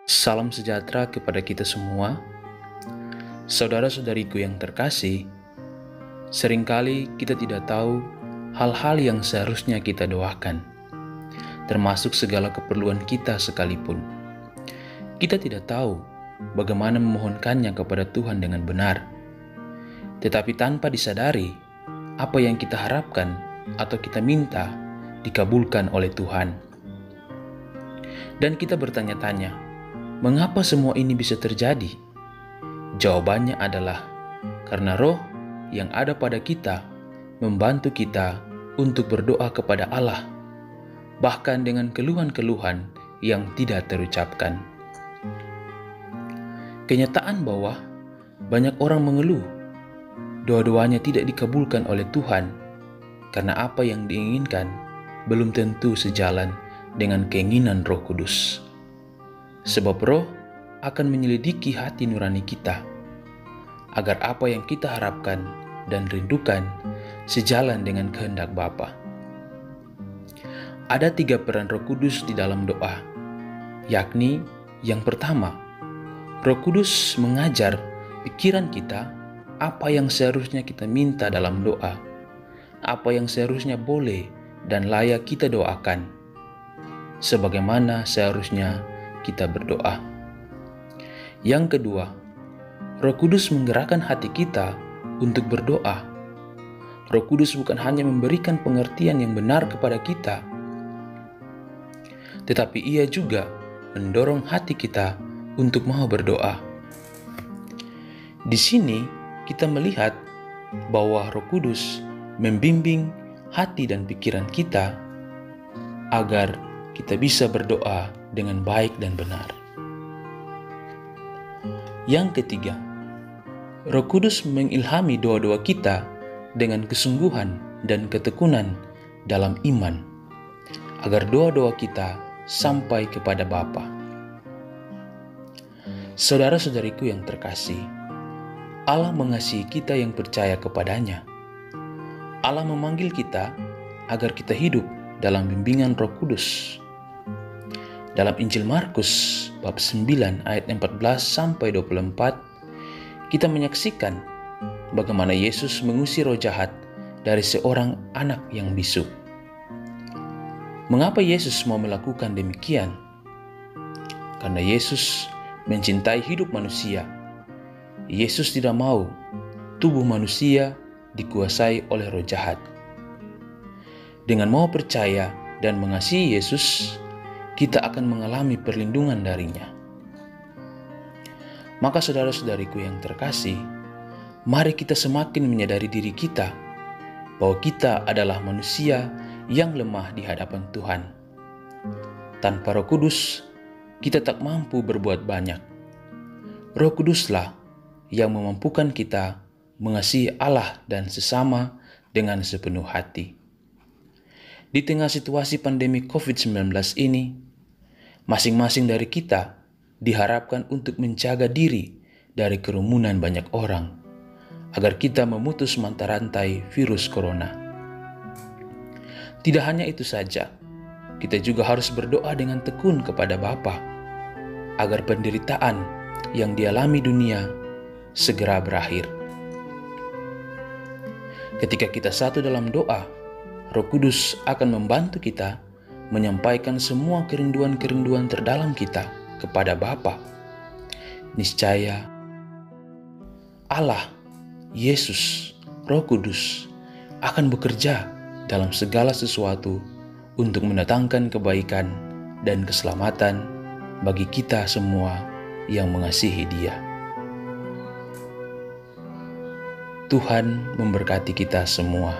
Salam sejahtera kepada kita semua. Saudara-saudariku yang terkasih, seringkali kita tidak tahu hal-hal yang seharusnya kita doakan, termasuk segala keperluan kita sekalipun. Kita tidak tahu bagaimana memohonkannya kepada Tuhan dengan benar. Tetapi tanpa disadari, apa yang kita harapkan atau kita minta dikabulkan oleh Tuhan. Dan kita bertanya-tanya, mengapa semua ini bisa terjadi? Jawabannya adalah karena roh yang ada pada kita membantu kita untuk berdoa kepada Allah, bahkan dengan keluhan-keluhan yang tidak terucapkan. Kenyataan bahwa banyak orang mengeluh, doa-doanya tidak dikabulkan oleh Tuhan karena apa yang diinginkan belum tentu sejalan dengan keinginan Roh Kudus. Sebab roh akan menyelidiki hati nurani kita, agar apa yang kita harapkan dan rindukan sejalan dengan kehendak Bapa. Ada 3 peran Roh Kudus di dalam doa, yakni yang pertama, Roh Kudus mengajar pikiran kita apa yang seharusnya kita minta dalam doa, apa yang seharusnya boleh dan layak kita doakan, sebagaimana seharusnya kita berdoa. Yang kedua, Roh Kudus menggerakkan hati kita untuk berdoa. Roh Kudus bukan hanya memberikan pengertian yang benar kepada kita, tetapi Ia juga mendorong hati kita untuk mau berdoa. Di sini kita melihat bahwa Roh Kudus membimbing hati dan pikiran kita agar kita bisa berdoa dengan baik dan benar. Yang ketiga, Roh Kudus mengilhami doa-doa kita dengan kesungguhan dan ketekunan dalam iman, agar doa-doa kita sampai kepada Bapa. Saudara-saudariku yang terkasih, Allah mengasihi kita yang percaya kepadanya. Allah memanggil kita agar kita hidup dalam bimbingan Roh Kudus. Dalam Injil Markus bab 9 ayat 14-24, kita menyaksikan bagaimana Yesus mengusir roh jahat dari seorang anak yang bisu. Mengapa Yesus mau melakukan demikian? Karena Yesus mencintai hidup manusia. Yesus tidak mau tubuh manusia dikuasai oleh roh jahat. Dengan mau percaya dan mengasihi Yesus, kita akan mengalami perlindungan darinya. Maka saudara-saudariku yang terkasih, mari kita semakin menyadari diri kita bahwa kita adalah manusia yang lemah di hadapan Tuhan. Tanpa Roh Kudus, kita tak mampu berbuat banyak. Roh Kuduslah yang memampukan kita mengasihi Allah dan sesama dengan sepenuh hati. Di tengah situasi pandemi COVID-19 ini, masing-masing dari kita diharapkan untuk menjaga diri dari kerumunan banyak orang, agar kita memutus mata rantai virus corona. Tidak hanya itu saja, kita juga harus berdoa dengan tekun kepada Bapa, agar penderitaan yang dialami dunia segera berakhir. Ketika kita satu dalam doa, Roh Kudus akan membantu kita menyampaikan semua kerinduan-kerinduan terdalam kita kepada Bapa. Niscaya Allah, Yesus, Roh Kudus akan bekerja dalam segala sesuatu untuk mendatangkan kebaikan dan keselamatan bagi kita semua yang mengasihi Dia. Tuhan memberkati kita semua.